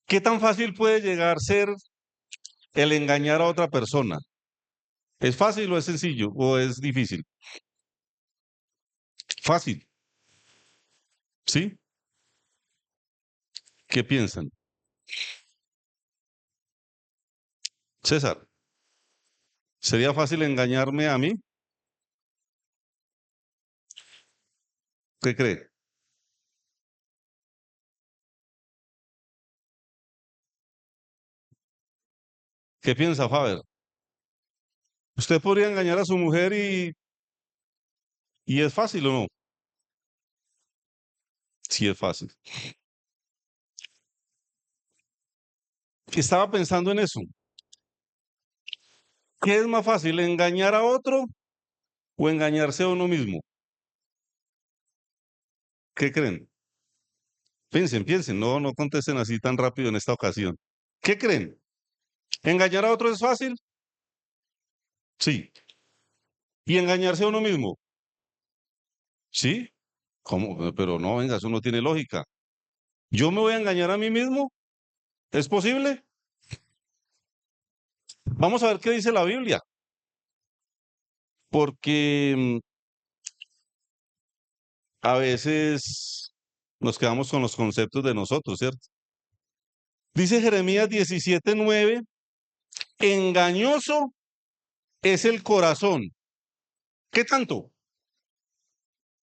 ¿Qué tan fácil puede llegar a ser el engañar a otra persona? ¿Es fácil o es sencillo o es difícil? Fácil, ¿sí? ¿Qué piensan? César, ¿sería fácil engañarme a mí? ¿Qué cree? ¿Qué piensa, Faber? ¿Usted podría engañar a su mujer y es fácil o no? Sí, es fácil. Estaba pensando en eso. ¿Qué es más fácil, engañar a otro o engañarse a uno mismo? ¿Qué creen? Piensen, piensen, no contesten así tan rápido en esta ocasión. ¿Qué creen? ¿Engañar a otro es fácil? Sí. ¿Y engañarse a uno mismo? Sí. ¿Cómo? Pero no, venga, eso no tiene lógica. ¿Yo me voy a engañar a mí mismo? ¿Es posible? Vamos a ver qué dice la Biblia, porque a veces nos quedamos con los conceptos de nosotros, ¿cierto? Dice Jeremías 17:9, engañoso es el corazón. ¿Qué tanto?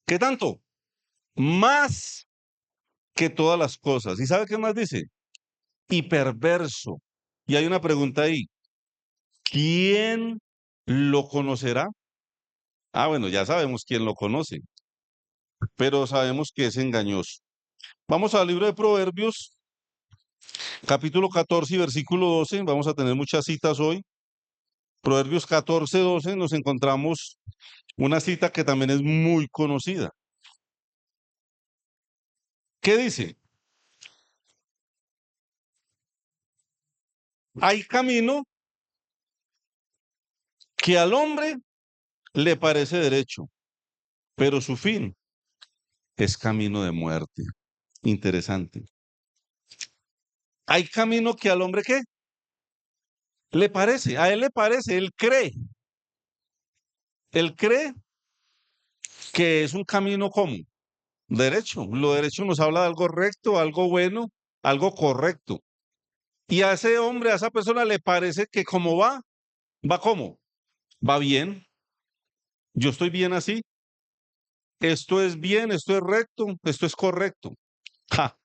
¿Qué tanto? Más que todas las cosas. ¿Y sabe qué más dice? Y perverso. Y hay una pregunta ahí. ¿Quién lo conocerá? Ah, bueno, ya sabemos quién lo conoce, pero sabemos que es engañoso. Vamos al libro de Proverbios, capítulo 14 y versículo 12. Vamos a tener muchas citas hoy. Proverbios 14:12 nos encontramos una cita que también es muy conocida. ¿Qué dice? Hay camino que al hombre le parece derecho, pero su fin es camino de muerte. Interesante. Hay camino que al hombre ¿qué? Le parece, a él le parece, él cree que es un camino común, derecho. Lo derecho nos habla de algo recto, algo bueno, algo correcto. Y a ese hombre, a esa persona le parece que como va como, va bien, yo estoy bien así, esto es bien, esto es recto, esto es correcto. Ja,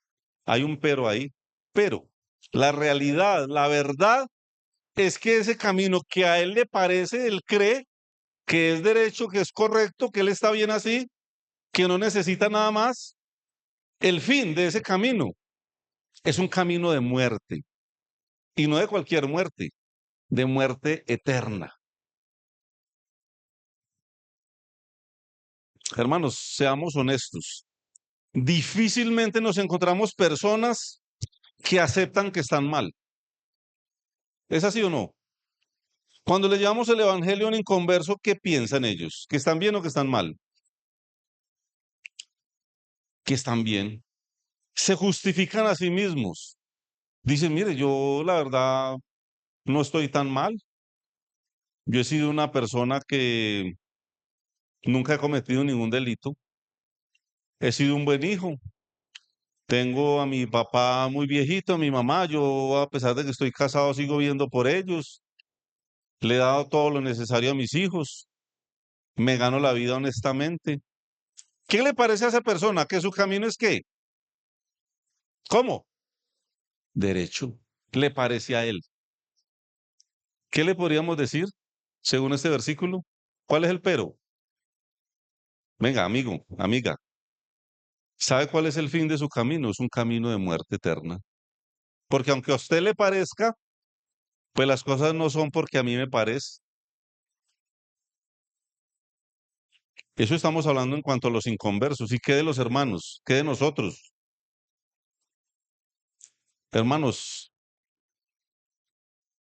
hay un pero ahí, pero la realidad, la verdad es que ese camino que a él le parece, él cree que es derecho, que es correcto, que él está bien así, que no necesita nada más, el fin de ese camino es un camino de muerte, y no de cualquier muerte, de muerte eterna. Hermanos, seamos honestos. Difícilmente nos encontramos personas que aceptan que están mal. ¿Es así o no? Cuando le llevamos el evangelio a un inconverso, ¿qué piensan ellos? ¿Que están bien o que están mal? Que están bien. Se justifican a sí mismos. Dicen, mire, yo la verdad no estoy tan mal. Yo he sido una persona que nunca he cometido ningún delito. He sido un buen hijo. Tengo a mi papá muy viejito, a mi mamá. Yo, a pesar de que estoy casado, sigo viendo por ellos. Le he dado todo lo necesario a mis hijos. Me gano la vida honestamente. ¿Qué le parece a esa persona? ¿Que su camino es qué? ¿Cómo? Derecho. ¿Le parece a él? ¿Qué le podríamos decir según este versículo? ¿Cuál es el pero? Venga, amigo, amiga. ¿Sabe cuál es el fin de su camino? Es un camino de muerte eterna. Porque aunque a usted le parezca, pues las cosas no son porque a mí me parece. Eso estamos hablando en cuanto a los inconversos. ¿Y qué de los hermanos? ¿Qué de nosotros? Hermanos,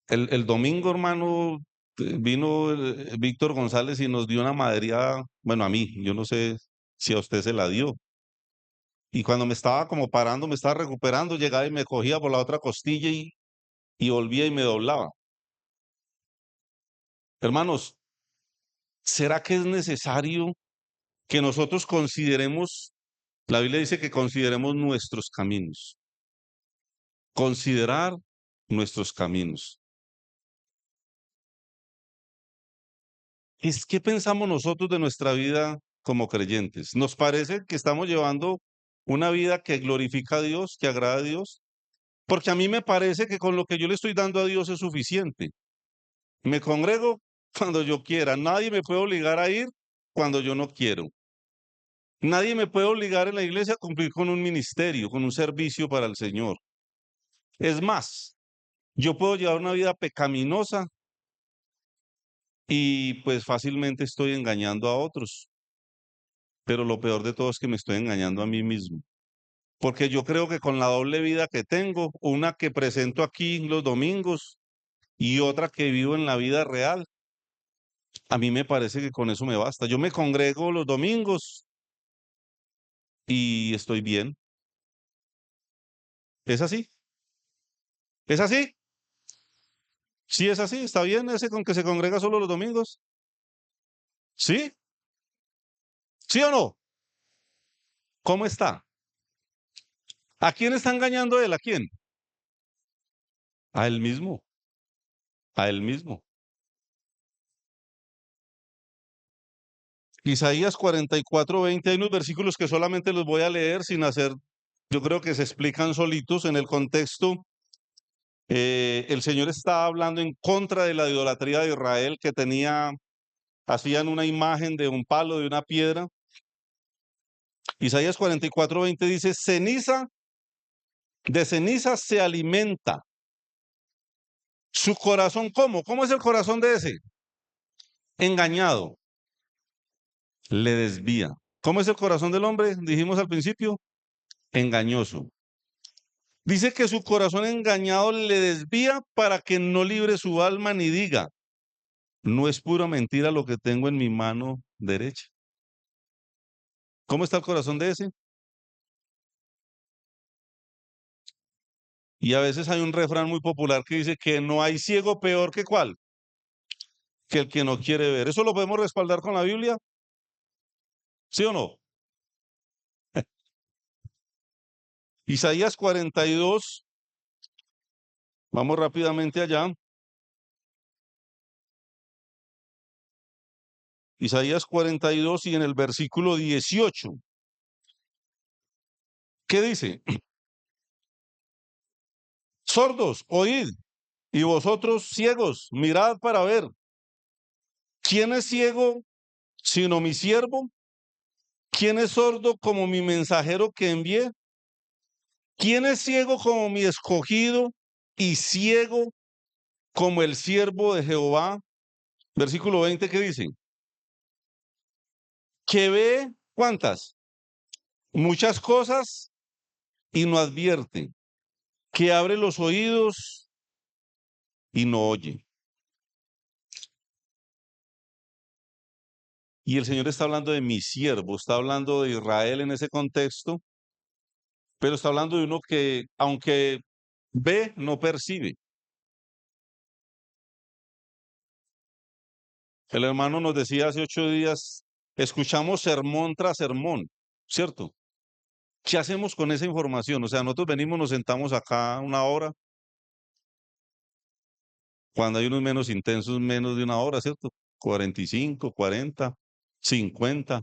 el domingo, hermano, vino Víctor González y nos dio una madría, bueno, a mí, yo no sé si a usted se la dio. Y cuando me estaba como parando, me estaba recuperando, llegaba y me cogía por la otra costilla y volvía y me doblaba. Hermanos, ¿será que es necesario que nosotros consideremos, la Biblia dice que consideremos nuestros caminos, considerar nuestros caminos? ¿Qué pensamos nosotros de nuestra vida como creyentes? ¿Nos parece que estamos llevando una vida que glorifica a Dios, que agrada a Dios? Porque a mí me parece que con lo que yo le estoy dando a Dios es suficiente. Me congrego cuando yo quiera. Nadie me puede obligar a ir cuando yo no quiero. Nadie me puede obligar en la iglesia a cumplir con un ministerio, con un servicio para el Señor. Es más, yo puedo llevar una vida pecaminosa y pues fácilmente estoy engañando a otros. Pero lo peor de todo es que me estoy engañando a mí mismo. Porque yo creo que con la doble vida que tengo, una que presento aquí los domingos y otra que vivo en la vida real, a mí me parece que con eso me basta. Yo me congrego los domingos y estoy bien. ¿Es así? ¿Es así? Sí, es así. ¿Está bien ese con que se congrega solo los domingos? ¿Sí? ¿Sí o no? ¿Cómo está? ¿A quién está engañando él? ¿A quién? A él mismo. A él mismo. Isaías 44:20, hay unos versículos que solamente los voy a leer sin hacer, yo creo que se explican solitos en el contexto. El Señor está hablando en contra de la idolatría de Israel que hacían una imagen de un palo, de una piedra. Isaías 44:20 dice, de ceniza se alimenta. Su corazón, ¿cómo? ¿Cómo es el corazón de ese? Engañado, le desvía. ¿Cómo es el corazón del hombre? Dijimos al principio, engañoso. Dice que su corazón engañado le desvía para que no libre su alma ni diga, no es pura mentira lo que tengo en mi mano derecha. ¿Cómo está el corazón de ese? Y a veces hay un refrán muy popular que dice que no hay ciego peor que cuál, que el que no quiere ver. ¿Eso lo podemos respaldar con la Biblia? ¿Sí o no? Isaías 42, vamos rápidamente allá. Isaías 42 y en el versículo 18. ¿Qué dice? Sordos, oíd, y vosotros ciegos, mirad para ver. ¿Quién es ciego sino mi siervo? ¿Quién es sordo como mi mensajero que envié? ¿Quién es ciego como mi escogido y ciego como el siervo de Jehová? Versículo 20, ¿qué dice? Que ve, ¿cuántas? Muchas cosas y no advierte. Que abre los oídos y no oye. Y el Señor está hablando de mi siervo, está hablando de Israel en ese contexto, pero está hablando de uno que, aunque ve, no percibe. El hermano nos decía hace 8 días, escuchamos sermón tras sermón, ¿cierto? ¿Qué hacemos con esa información? O sea, nosotros venimos, nos sentamos acá una hora, cuando hay unos menos intensos, menos de una hora, ¿cierto? 45, 40, 50.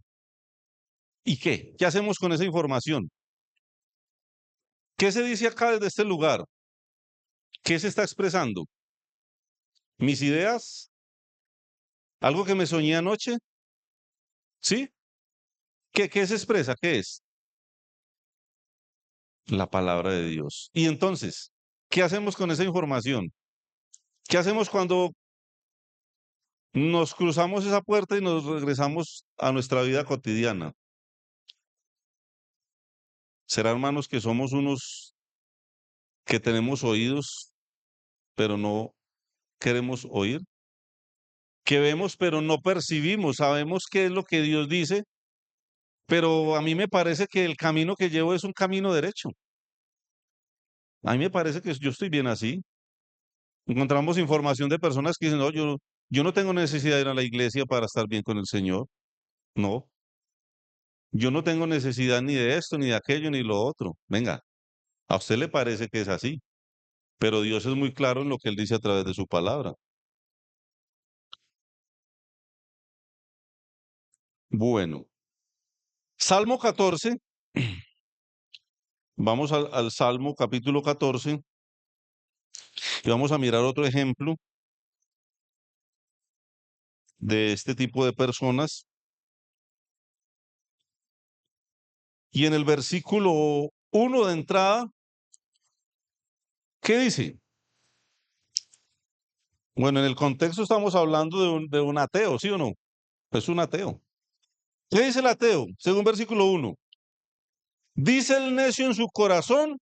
¿Y qué? ¿Qué hacemos con esa información? ¿Qué se dice acá desde este lugar? ¿Qué se está expresando? ¿Mis ideas? ¿Algo que me soñé anoche? ¿Sí? ¿Qué se expresa? ¿Qué es? La palabra de Dios. Y entonces, ¿qué hacemos con esa información? ¿Qué hacemos cuando nos cruzamos esa puerta y nos regresamos a nuestra vida cotidiana? ¿Será, hermanos, que somos unos que tenemos oídos, pero no queremos oír? Que vemos, pero no percibimos. Sabemos qué es lo que Dios dice, pero a mí me parece que el camino que llevo es un camino derecho. A mí me parece que yo estoy bien así. Encontramos información de personas que dicen, no, yo no tengo necesidad de ir a la iglesia para estar bien con el Señor. No, yo no tengo necesidad ni de esto, ni de aquello, ni lo otro. Venga, a usted le parece que es así, pero Dios es muy claro en lo que Él dice a través de su palabra. Bueno, Salmo 14, vamos al Salmo capítulo 14 y vamos a mirar otro ejemplo de este tipo de personas. Y en el versículo 1 de entrada, ¿qué dice? Bueno, en el contexto estamos hablando de un ateo, ¿sí o no? Es un ateo. ¿Qué dice el ateo? Según versículo 1. Dice el necio en su corazón,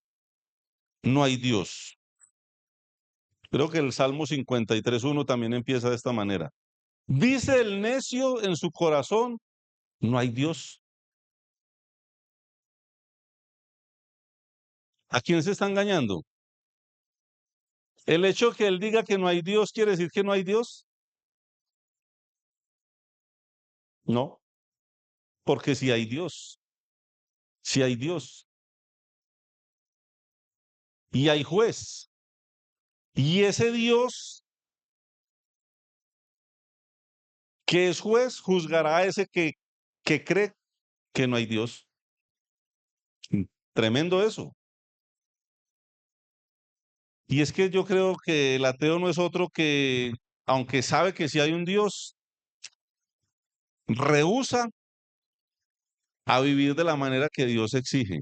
no hay Dios. Creo que el Salmo 53:1 también empieza de esta manera. Dice el necio en su corazón, no hay Dios. ¿A quién se está engañando? El hecho que él diga que no hay Dios quiere decir que no hay Dios. No, porque si hay Dios, si hay Dios y hay juez. Y ese Dios que es juez juzgará a ese que cree que no hay Dios. Tremendo eso. Y es que yo creo que el ateo no es otro que, aunque sabe que sí hay un Dios, rehúsa a vivir de la manera que Dios exige.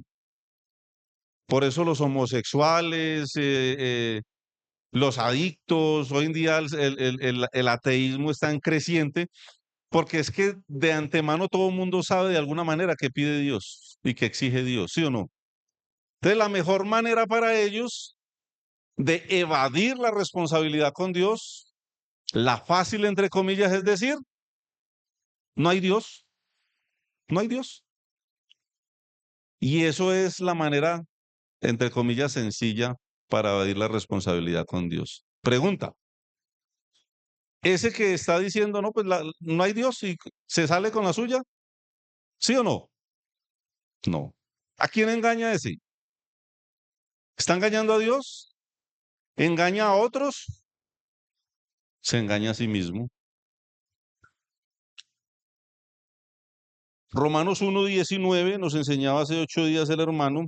Por eso los homosexuales, los adictos, hoy en día el ateísmo está en creciente, porque es que de antemano todo el mundo sabe de alguna manera que pide Dios y que exige Dios, ¿sí o no? Entonces la mejor manera para ellos de evadir la responsabilidad con Dios, la fácil entre comillas, es decir, no hay Dios, no hay Dios. Y eso es la manera, entre comillas, sencilla para evadir la responsabilidad con Dios. Pregunta, ese que está diciendo, no, pues no hay Dios y se sale con la suya, ¿sí o no? No. ¿A quién engaña ese? ¿Está engañando a Dios? ¿Engaña a otros? Se engaña a sí mismo. Romanos 1:19 nos enseñaba hace 8 días el hermano,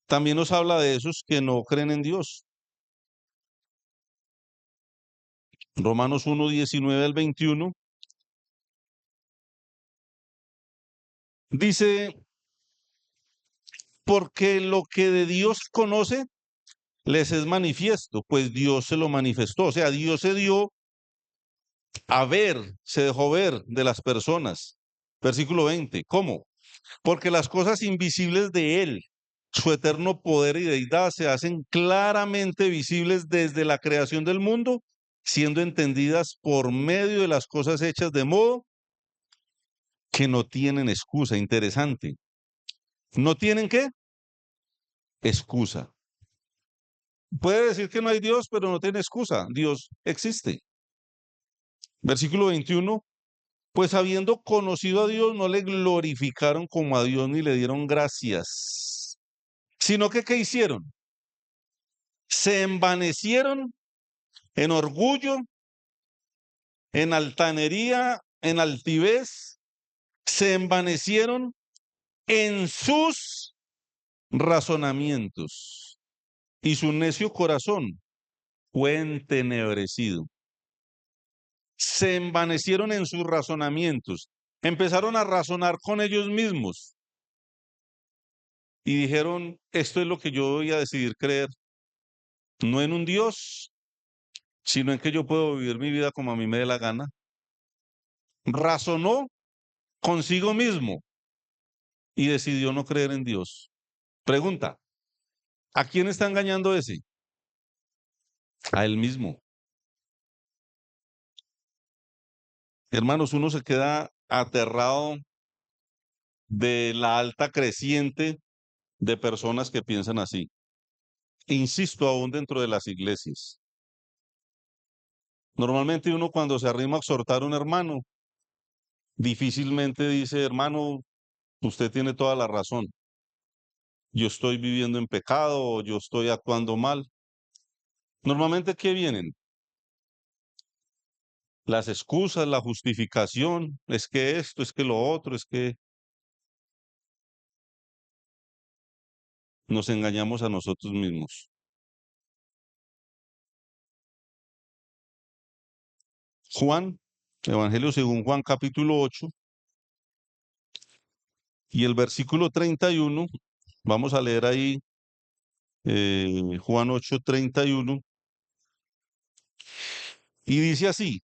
también nos habla de esos que no creen en Dios. Romanos 1:19 al 21 dice, porque lo que de Dios conoce les es manifiesto, pues Dios se lo manifestó. O sea, Dios se dio a ver, se dejó ver de las personas. Versículo 20, ¿cómo? Porque las cosas invisibles de Él, su eterno poder y deidad, se hacen claramente visibles desde la creación del mundo, siendo entendidas por medio de las cosas hechas de modo que no tienen excusa. Interesante. ¿No tienen qué? Excusa. Puede decir que no hay Dios, pero no tiene excusa. Dios existe. Versículo 21. Pues habiendo conocido a Dios, no le glorificaron como a Dios ni le dieron gracias, sino que ¿qué hicieron? Se envanecieron en orgullo, en altanería, en altivez, se envanecieron en sus razonamientos y su necio corazón fue entenebrecido. Se envanecieron en sus razonamientos, empezaron a razonar con ellos mismos y dijeron, esto es lo que yo voy a decidir creer, no en un Dios, sino en que yo puedo vivir mi vida como a mí me dé la gana. Razonó consigo mismo y decidió no creer en Dios. Pregunta, ¿a quién está engañando ese? A él mismo. Hermanos, uno se queda aterrado de la alta creciente de personas que piensan así. Insisto, aún dentro de las iglesias. Normalmente uno cuando se arrima a exhortar a un hermano, difícilmente dice, hermano, usted tiene toda la razón. Yo estoy viviendo en pecado o yo estoy actuando mal. Normalmente, ¿qué vienen? Las excusas, la justificación, es que esto, es que lo otro, es que nos engañamos a nosotros mismos. Juan, Evangelio según Juan capítulo 8 y el versículo 31, vamos a leer ahí Juan 8, 31, y dice así,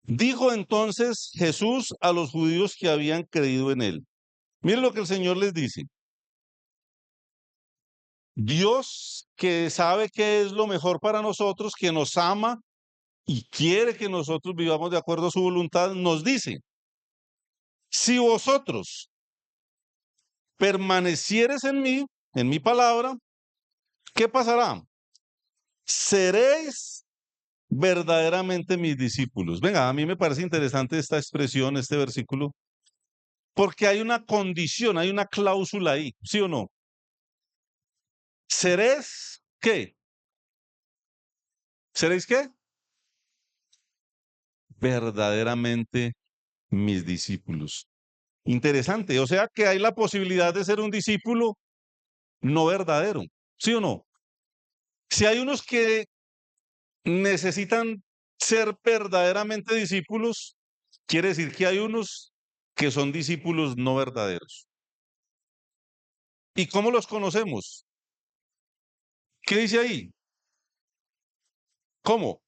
dijo entonces Jesús a los judíos que habían creído en él. Miren lo que el Señor les dice. Dios, que sabe qué es lo mejor para nosotros, que nos ama y quiere que nosotros vivamos de acuerdo a su voluntad, nos dice, si vosotros permanecieres en mi palabra, ¿qué pasará? Seréis verdaderamente mis discípulos. Venga, a mí me parece interesante esta expresión, este versículo, porque hay una condición, hay una cláusula ahí, ¿sí o no? ¿Seréis qué? ¿Seréis qué? Verdaderamente mis discípulos. Interesante, o sea que hay la posibilidad de ser un discípulo no verdadero, ¿sí o no? Si hay unos que necesitan ser verdaderamente discípulos, quiere decir que hay unos que son discípulos no verdaderos. ¿Y cómo los conocemos? ¿Qué dice ahí? ¿Cómo?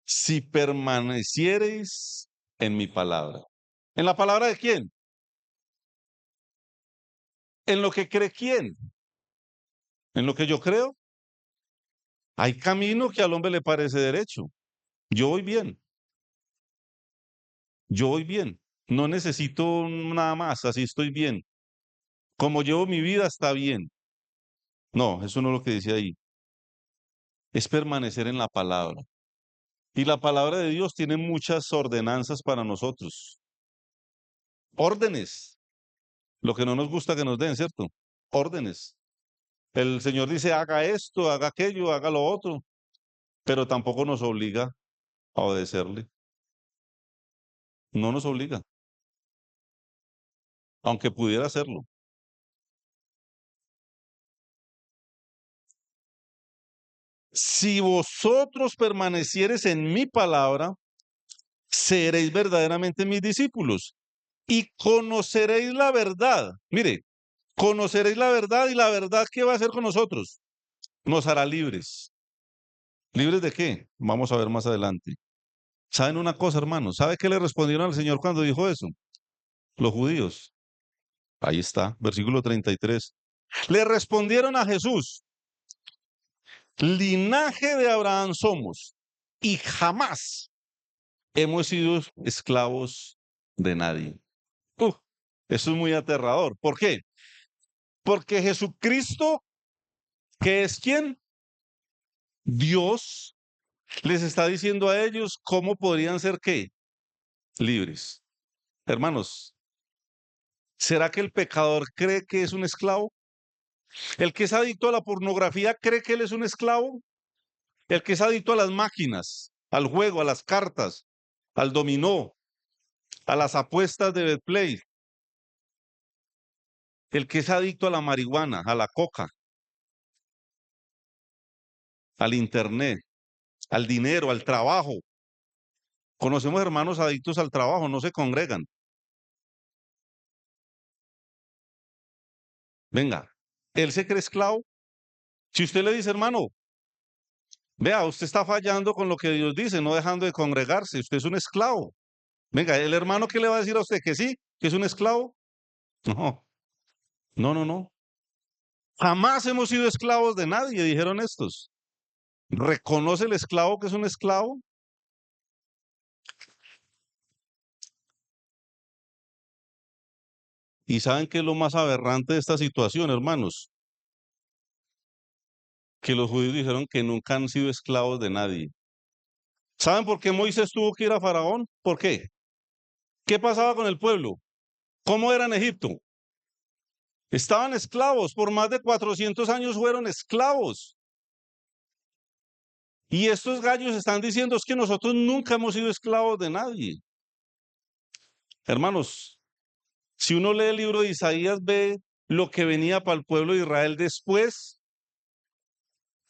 Si permaneciereis en mi palabra. ¿En la palabra de quién? ¿En lo que cree quién? ¿En lo que yo creo? Hay camino que al hombre le parece derecho. Yo voy bien, yo voy bien. No necesito nada más, así estoy bien. Como llevo mi vida está bien. No, eso no es lo que dice ahí. Es permanecer en la palabra. Y la palabra de Dios tiene muchas ordenanzas para nosotros. Órdenes. Lo que no nos gusta que nos den, ¿cierto? Órdenes. El Señor dice, haga esto, haga aquello, haga lo otro, pero tampoco nos obliga a obedecerle. No nos obliga, aunque pudiera hacerlo. Si vosotros permaneciereis en mi palabra, seréis verdaderamente mis discípulos y conoceréis la verdad. Mire, conoceréis la verdad y la verdad, ¿qué va a hacer con nosotros? Nos hará libres. ¿Libres de qué? Vamos a ver más adelante. ¿Saben una cosa, hermanos? ¿Sabe qué le respondieron al Señor cuando dijo eso? Los judíos. Ahí está, versículo 33. Le respondieron a Jesús, linaje de Abraham somos y jamás hemos sido esclavos de nadie. Uf, eso es muy aterrador. ¿Por qué? Porque Jesucristo, que es quien, Dios, les está diciendo a ellos cómo podrían ser qué, libres. Hermanos, ¿será que el pecador cree que es un esclavo? ¿El que es adicto a la pornografía cree que él es un esclavo? ¿El que es adicto a las máquinas, al juego, a las cartas, al dominó, a las apuestas de Betplay? ¿El que es adicto a la marihuana, a la coca, al internet, al dinero, al trabajo? Conocemos hermanos adictos al trabajo, no se congregan. Venga, ¿él se cree esclavo? Si usted le dice, hermano, vea, usted está fallando con lo que Dios dice, no dejando de congregarse, usted es un esclavo. Venga, ¿el hermano qué le va a decir a usted? ¿Que sí? ¿Que es un esclavo? No, no, no, no. Jamás hemos sido esclavos de nadie, dijeron estos. ¿Reconoce el esclavo que es un esclavo? ¿Y saben qué es lo más aberrante de esta situación, hermanos? Que los judíos dijeron que nunca han sido esclavos de nadie. ¿Saben por qué Moisés tuvo que ir a Faraón? ¿Por qué? ¿Qué pasaba con el pueblo? ¿Cómo era en Egipto? Estaban esclavos, por más de 400 años fueron esclavos. Y estos gallos están diciendo es que nosotros nunca hemos sido esclavos de nadie. Hermanos, si uno lee el libro de Isaías, ve lo que venía para el pueblo de Israel después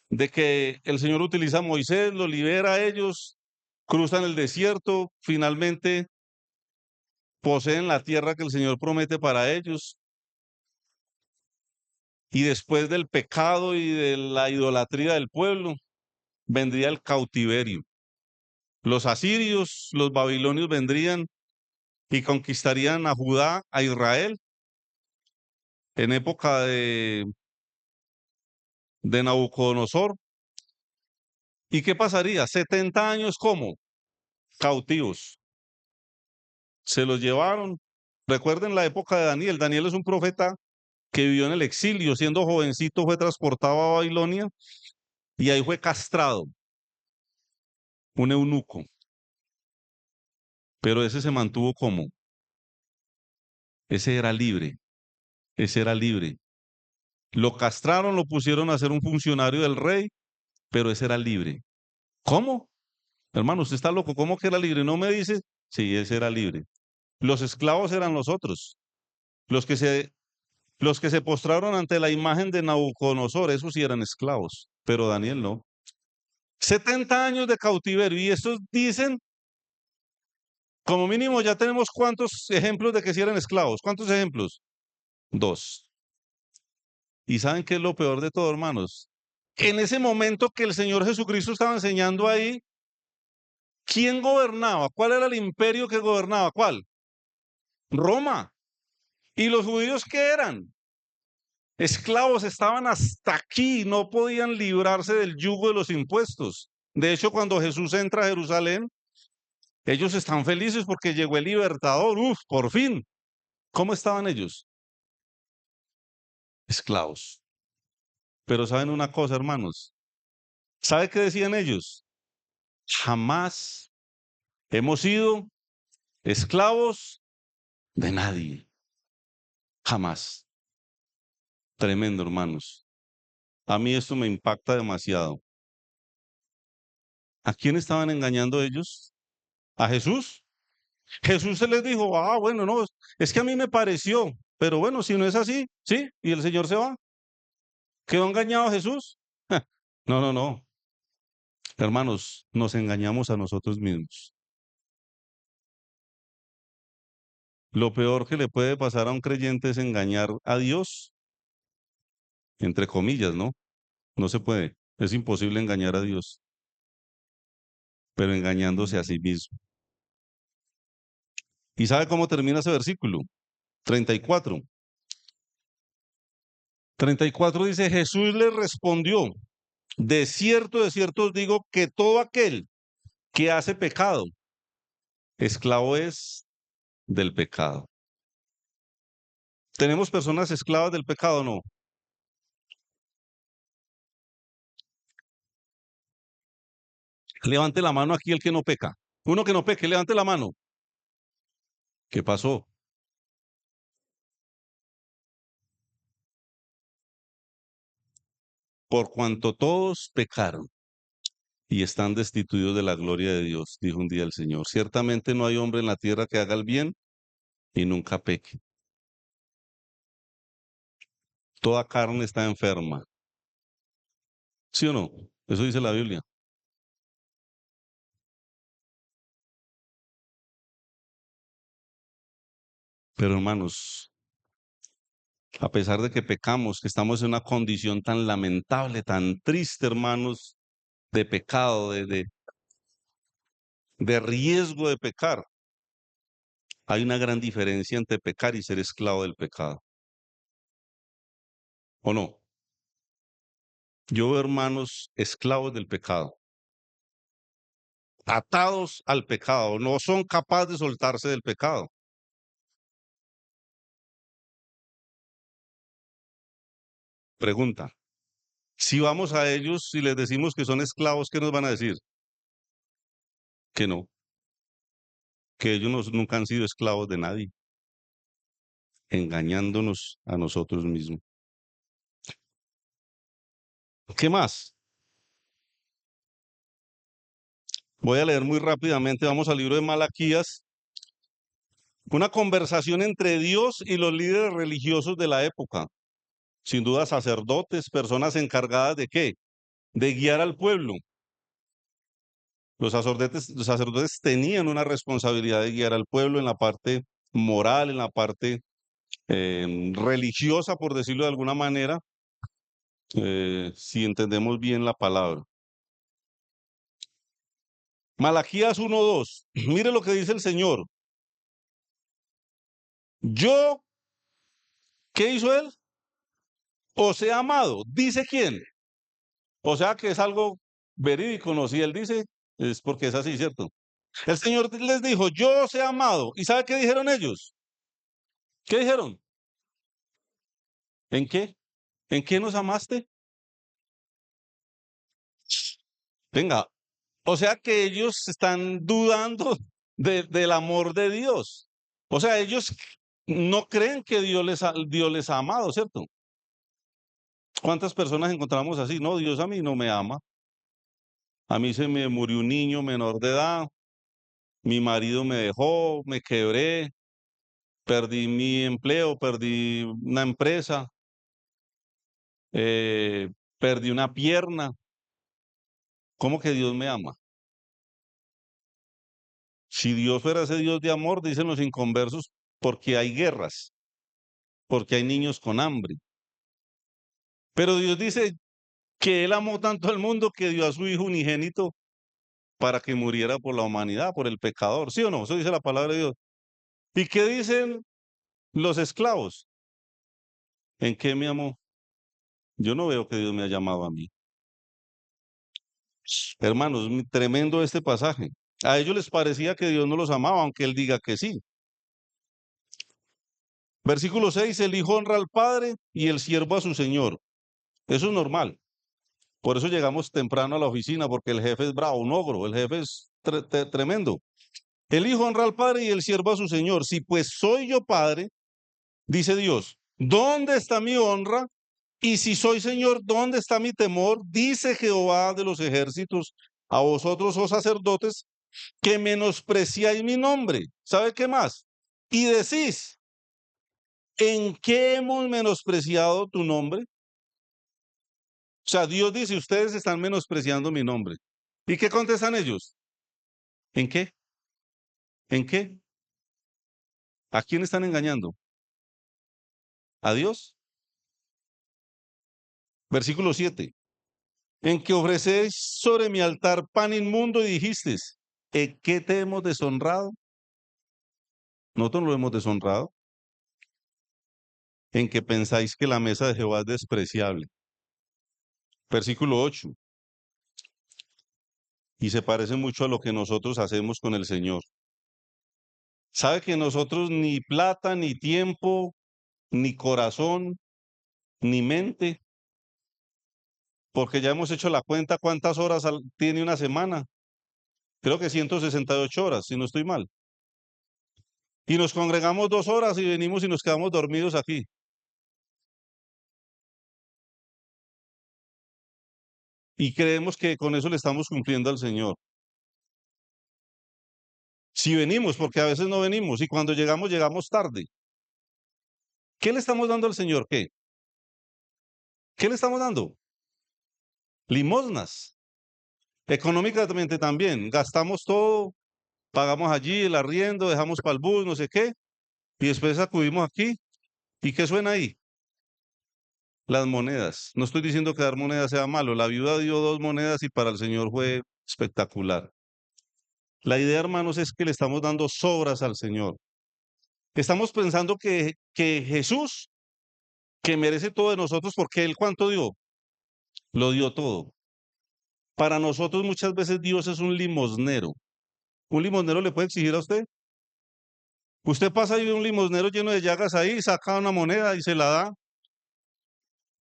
de que el Señor utiliza a Moisés, lo libera a ellos, cruzan el desierto, finalmente poseen la tierra que el Señor promete para ellos. Y después del pecado y de la idolatría del pueblo, vendría el cautiverio. Los asirios, los babilonios vendrían y conquistarían a Judá, a Israel, en época de Nabucodonosor. ¿Y qué pasaría? 70 años como cautivos. Se los llevaron. Recuerden la época de Daniel. Daniel es un profeta que vivió en el exilio, siendo jovencito fue transportado a Babilonia y ahí fue castrado, un eunuco. Pero ese se mantuvo como, ese era libre, ese era libre. Lo castraron, lo pusieron a ser un funcionario del rey, pero ese era libre. ¿Cómo? Hermano, usted está loco, ¿cómo que era libre? No me dice, sí, ese era libre. Los esclavos eran los otros, los que se, los que se postraron ante la imagen de Nabucodonosor, esos sí eran esclavos, pero Daniel no. 70 años de cautiverio y estos dicen, como mínimo ya tenemos cuántos ejemplos de que sí eran esclavos. ¿Cuántos ejemplos? Dos. ¿Y saben qué es lo peor de todo, hermanos? En ese momento que el Señor Jesucristo estaba enseñando ahí, ¿quién gobernaba? ¿Cuál era el imperio que gobernaba? ¿Cuál? Roma. ¿Y los judíos qué eran? Esclavos, estaban hasta aquí, no podían librarse del yugo de los impuestos. De hecho, cuando Jesús entra a Jerusalén, ellos están felices porque llegó el libertador, uf, por fin. ¿Cómo estaban ellos? Esclavos. Pero saben una cosa, hermanos, ¿sabe qué decían ellos? Jamás hemos sido esclavos de nadie. Jamás. Tremendo, hermanos. A mí esto me impacta demasiado. ¿A quién estaban engañando ellos? ¿A Jesús? Jesús se les dijo, ah, bueno, no, es que a mí me pareció, pero bueno, si no es así, sí, y el Señor se va. ¿Quedó engañado Jesús? No, no, no. Hermanos, nos engañamos a nosotros mismos. Lo peor que le puede pasar a un creyente es engañar a Dios, entre comillas, ¿no? No se puede. Es imposible engañar a Dios, pero engañándose a sí mismo. ¿Y sabe cómo termina ese versículo? 34. 34 dice, Jesús le respondió, de cierto os digo que todo aquel que hace pecado, esclavo es del pecado. ¿Tenemos personas esclavas del pecado o no? Levante la mano aquí el que no peca. Uno que no peque, levante la mano. ¿Qué pasó? Por cuanto todos pecaron y están destituidos de la gloria de Dios, dijo un día el Señor. Ciertamente no hay hombre en la tierra que haga el bien y nunca peque. Toda carne está enferma. ¿Sí o no? Eso dice la Biblia. Pero hermanos, a pesar de que pecamos, que estamos en una condición tan lamentable, tan triste, hermanos, de pecado, de riesgo de pecar, hay una gran diferencia entre pecar y ser esclavo del pecado. ¿O no? Yo veo hermanos esclavos del pecado, atados al pecado, no son capaces de soltarse del pecado. Pregunta. Si vamos a ellos y les decimos que son esclavos, ¿qué nos van a decir? Que no, que ellos nunca han sido esclavos de nadie, engañándonos a nosotros mismos. ¿Qué más? Voy a leer muy rápidamente, vamos al libro de Malaquías, una conversación entre Dios y los líderes religiosos de la época, sin duda sacerdotes, personas encargadas de qué, de guiar al pueblo. Los sacerdotes tenían una responsabilidad de guiar al pueblo en la parte moral, en la parte religiosa, por decirlo de alguna manera, si entendemos bien la palabra. Malaquías 1:2. Mire lo que dice el Señor. Yo, ¿qué hizo él? Os he amado. ¿Dice quién? O sea que es algo verídico, ¿no? Si él dice, es porque es así, ¿cierto? El Señor les dijo, yo os he amado. ¿Y sabe qué dijeron ellos? ¿Qué dijeron? ¿En qué? ¿En qué nos amaste? Venga, o sea que ellos están dudando del amor de Dios. O sea, ellos no creen que Dios les ha amado, ¿cierto? ¿Cuántas personas encontramos así? No, Dios a mí no me ama. A mí se me murió un niño menor de edad, mi marido me dejó, me quebré, perdí mi empleo, perdí una empresa, eh, perdí una pierna. ¿Cómo que Dios me ama? Si Dios fuera ese Dios de amor, dicen los inconversos, porque hay guerras, porque hay niños con hambre. Pero Dios dice que Él amó tanto al mundo que dio a su Hijo unigénito para que muriera por la humanidad, por el pecador. ¿Sí o no? Eso dice la palabra de Dios. ¿Y qué dicen los esclavos? ¿En qué me amó? Yo no veo que Dios me ha llamado a mí. Hermanos, tremendo este pasaje. A ellos les parecía que Dios no los amaba, aunque Él diga que sí. Versículo 6, el hijo honra al padre y el siervo a su señor. Eso es normal. Por eso llegamos temprano a la oficina, porque el jefe es bravo, un ogro, el jefe es tremendo. El hijo honra al padre y el siervo a su señor. Si pues soy yo padre, dice Dios, ¿dónde está mi honra? Y si soy señor, ¿dónde está mi temor? Dice Jehová de los ejércitos, a vosotros, oh sacerdotes, que menospreciáis mi nombre. ¿Sabe qué más? Y decís, ¿en qué hemos menospreciado tu nombre? O sea, Dios dice, ustedes están menospreciando mi nombre. ¿Y qué contestan ellos? ¿En qué? ¿En qué? ¿A quién están engañando? ¿A Dios? Versículo 7. En que ofrecéis sobre mi altar pan inmundo y dijisteis, ¿en qué te hemos deshonrado? Nosotros no lo hemos deshonrado. En que pensáis que la mesa de Jehová es despreciable. Versículo 8. Y se parece mucho a lo que nosotros hacemos con el Señor. ¿Sabe que nosotros ni plata, ni tiempo, ni corazón, ni mente, porque ya hemos hecho la cuenta cuántas horas tiene una semana? Creo que 168 horas, si no estoy mal. Y nos congregamos 2 horas y venimos y nos quedamos dormidos aquí. Y creemos que con eso le estamos cumpliendo al Señor. Si venimos, porque a veces no venimos, y cuando llegamos, llegamos tarde. ¿Qué le estamos dando al Señor? ¿Qué? ¿Qué le estamos dando? Limosnas. Económicamente también. Gastamos todo, pagamos allí el arriendo, dejamos para el bus, no sé qué, y después acudimos aquí. ¿Y qué suena ahí? Las monedas. No estoy diciendo que dar monedas sea malo. La viuda dio 2 monedas y para el Señor fue espectacular. La idea, hermanos, es que le estamos dando sobras al Señor. Estamos pensando que Jesús, que merece todo de nosotros, porque Él cuánto dio, lo dio todo. Para nosotros muchas veces Dios es un limosnero. ¿Un limosnero le puede exigir a usted? Usted pasa y ve un limosnero lleno de llagas ahí, saca una moneda y se la da.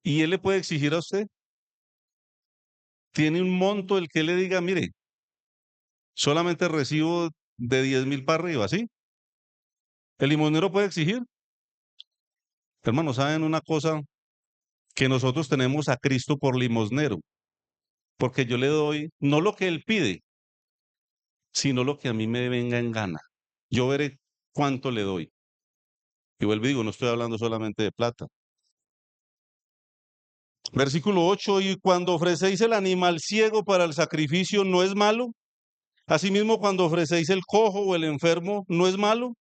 y él le puede exigir a usted. Tiene un monto el que le diga, mire, solamente recibo de 10.000 para arriba, ¿sí? El limonero puede exigir. Hermanos, ¿saben una cosa? Que nosotros tenemos a Cristo por limosnero, porque yo le doy no lo que él pide, sino lo que a mí me venga en gana. Yo veré cuánto le doy. Y vuelvo y digo, no estoy hablando solamente de plata. Versículo 8, y cuando ofrecéis el animal ciego para el sacrificio, ¿no es malo? Asimismo, cuando ofrecéis el cojo o el enfermo, ¿no es malo?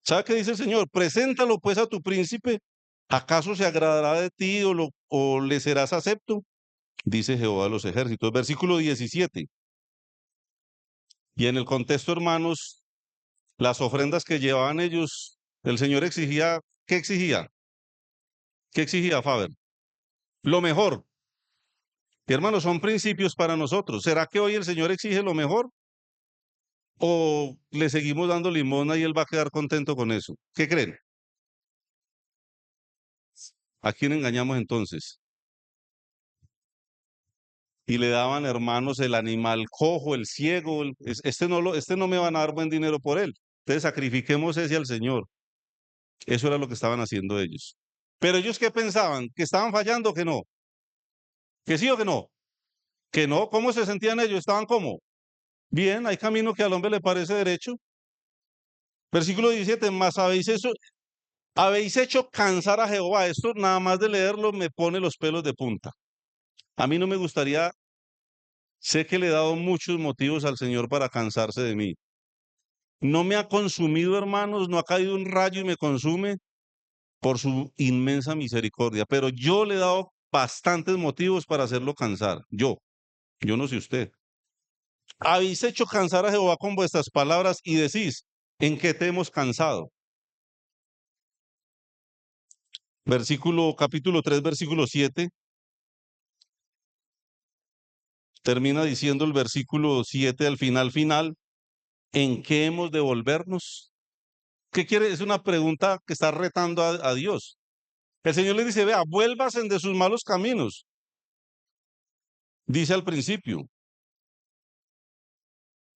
¿Sabe qué dice el Señor? Preséntalo pues a tu príncipe. ¿Acaso se agradará de ti o le serás acepto? Dice Jehová de los ejércitos. Versículo 17. Y en el contexto, hermanos, las ofrendas que llevaban ellos, el Señor exigía, ¿qué exigía? ¿Qué exigía, Faber? Lo mejor. Y hermanos, son principios para nosotros. ¿Será que hoy el Señor exige lo mejor? ¿O le seguimos dando limosna y él va a quedar contento con eso? ¿Qué creen? ¿A quién engañamos entonces? Y le daban, hermanos, el animal cojo, el ciego, este no me van a dar buen dinero por él. Entonces sacrifiquemos ese al Señor. Eso era lo que estaban haciendo ellos. Pero ellos, ¿qué pensaban? ¿Que estaban fallando o que no? ¿Que sí o que no? Que no. ¿Cómo se sentían ellos? ¿Estaban cómo? Bien, hay camino que al hombre le parece derecho. Versículo 17, más habéis hecho cansar a Jehová. Esto nada más de leerlo me pone los pelos de punta. A mí no me gustaría, sé que le he dado muchos motivos al Señor para cansarse de mí. No me ha consumido, hermanos, no ha caído un rayo y me consume por su inmensa misericordia, pero yo le he dado bastantes motivos para hacerlo cansar. Yo no sé usted. Habéis hecho cansar a Jehová con vuestras palabras y decís, ¿en qué te hemos cansado? Capítulo 3, versículo 7, termina diciendo el versículo 7 al final, ¿en qué hemos de volvernos? ¿Qué quiere? Es una pregunta que está retando a Dios. El Señor le dice, vea, vuélvasen de sus malos caminos, dice al principio.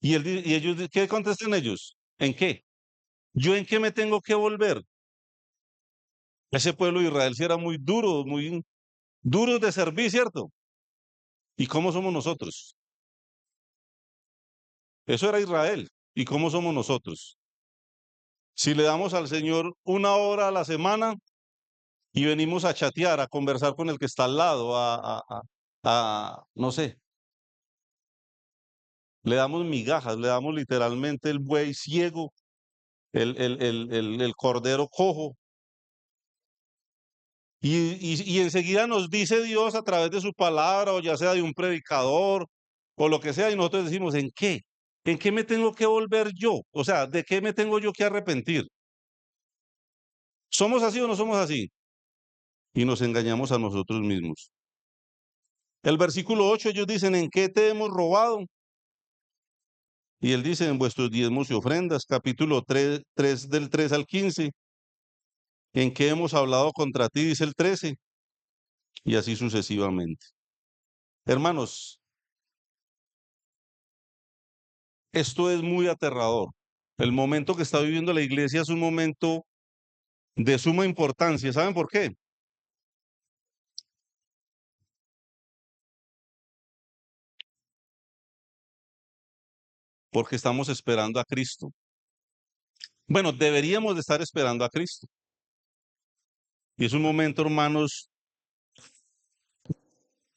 Y ellos, ¿qué contestan ellos? ¿En qué? ¿Yo en qué me tengo que volver? Ese pueblo de Israel sí era muy duro, muy duros de servir, ¿cierto? ¿Y cómo somos nosotros? Eso era Israel. ¿Y cómo somos nosotros? Si le damos al Señor una hora a la semana y venimos a chatear, a conversar con el que está al lado, no sé, le damos migajas, le damos literalmente el buey ciego, el cordero cojo, y enseguida nos dice Dios a través de su palabra, o ya sea de un predicador, o lo que sea, y nosotros decimos, ¿en qué? ¿En qué me tengo que volver yo? O sea, ¿de qué me tengo yo que arrepentir? ¿Somos así o no somos así? Y nos engañamos a nosotros mismos. El versículo 8, ellos dicen, ¿en qué te hemos robado? Y él dice, en vuestros diezmos y ofrendas, capítulo 3 del 3 al 15, ¿en qué hemos hablado contra ti? Dice el 13, y así sucesivamente. Hermanos, esto es muy aterrador. El momento que está viviendo la iglesia es un momento de suma importancia. ¿Saben por qué? Porque estamos esperando a Cristo. Bueno, deberíamos de estar esperando a Cristo. Y es un momento, hermanos,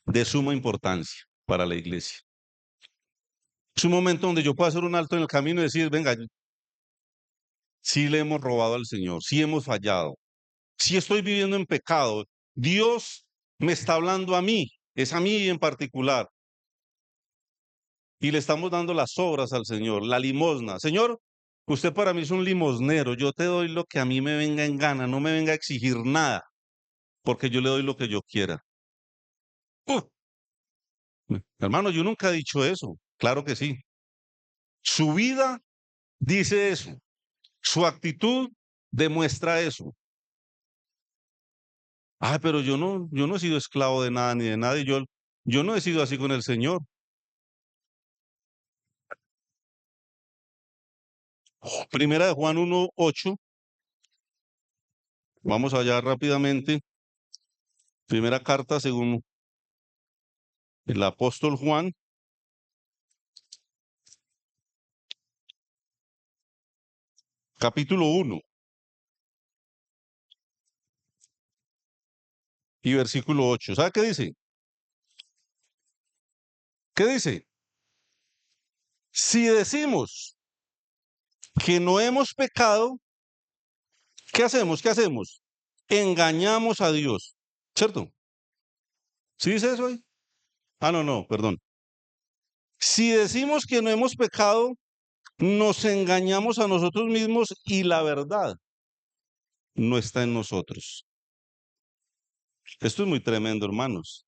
de suma importancia para la iglesia. Es un momento donde yo puedo hacer un alto en el camino y decir, venga, sí le hemos robado al Señor, sí hemos fallado, sí estoy viviendo en pecado. Dios me está hablando a mí, es a mí en particular. Y le estamos dando las obras al Señor, la limosna. Señor, usted para mí es un limosnero, yo te doy lo que a mí me venga en gana, no me venga a exigir nada, porque yo le doy lo que yo quiera. ¡Uh! Hermano, yo nunca he dicho eso, claro que sí. Su vida dice eso, su actitud demuestra eso. Ah, pero yo no he sido esclavo de nada ni de nadie. Yo no he sido así con el Señor. Primera de Juan 1:8. Vamos allá rápidamente. Primera carta según el apóstol Juan, capítulo 1 y versículo 8. ¿Sabe qué dice? ¿Qué dice? Si decimos que no hemos pecado, ¿qué hacemos? ¿Qué hacemos? Engañamos a Dios, ¿cierto? ¿Sí dice eso ahí? Ah, no, no, perdón. Si decimos que no hemos pecado, nos engañamos a nosotros mismos y la verdad no está en nosotros. Esto es muy tremendo, hermanos.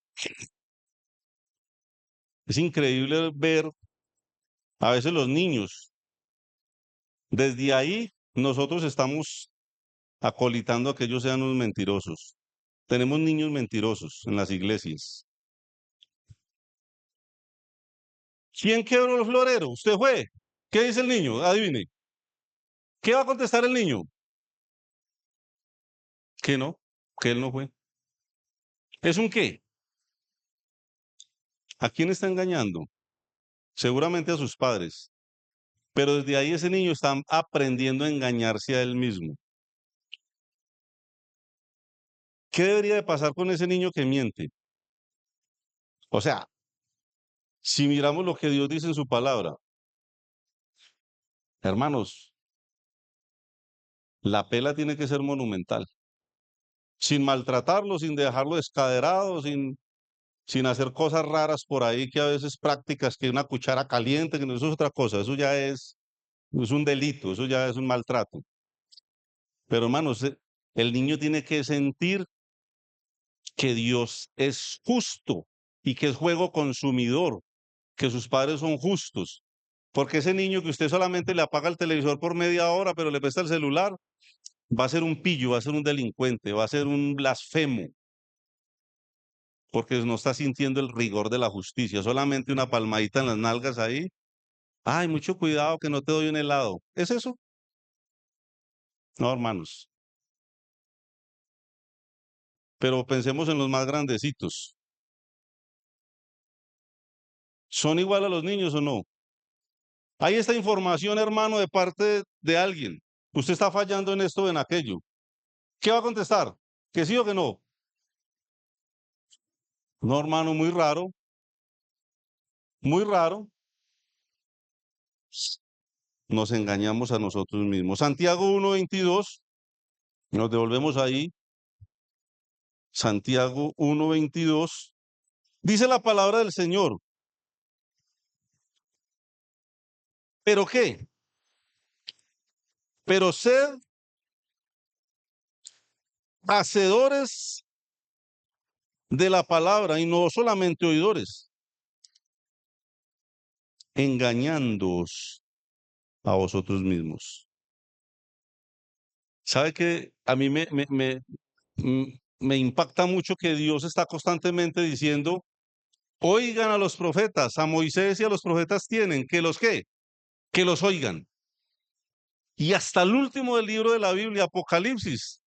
Es increíble ver a veces los niños. Desde ahí nosotros estamos acolitando a que ellos sean unos mentirosos. Tenemos niños mentirosos en las iglesias. ¿Quién quebró el florero? Usted fue. ¿Qué dice el niño? Adivine. ¿Qué va a contestar el niño? Que no, que él no fue. ¿Es un qué? ¿A quién está engañando? Seguramente a sus padres. Pero desde ahí ese niño está aprendiendo a engañarse a él mismo. ¿Qué debería de pasar con ese niño que miente? O sea, si miramos lo que Dios dice en su palabra, hermanos, la pela tiene que ser monumental, sin maltratarlo, sin dejarlo descaderado, sin hacer cosas raras por ahí que a veces prácticas, que una cuchara caliente, que no, eso es otra cosa, eso ya es un delito, eso ya es un maltrato. Pero hermanos, el niño tiene que sentir que Dios es justo y que es juego consumidor, que sus padres son justos. Porque ese niño que usted solamente le apaga el televisor por media hora, pero le presta el celular, va a ser un pillo, va a ser un delincuente, va a ser un blasfemo, porque no está sintiendo el rigor de la justicia, solamente una palmadita en las nalgas ahí. Ay, mucho cuidado que no te doy un helado. ¿Es eso? No, hermanos. Pero pensemos en los más grandecitos. ¿Son igual a los niños o no? Hay esta información, hermano, de parte de alguien. Usted está fallando en esto o en aquello. ¿Qué va a contestar? ¿Que sí o que no? No, hermano, muy raro, muy raro. Nos engañamos a nosotros mismos. Santiago 1:22, nos devolvemos ahí. Santiago 1:22. Dice la palabra del Señor. ¿Pero qué? Pero sed hacedores de la palabra y no solamente oidores, engañándoos a vosotros mismos. ¿Sabe que a mí me impacta mucho que Dios está constantemente diciendo, oigan a los profetas, a Moisés y a los profetas tienen, que los qué, que los oigan. Y hasta el último del libro de la Biblia, Apocalipsis,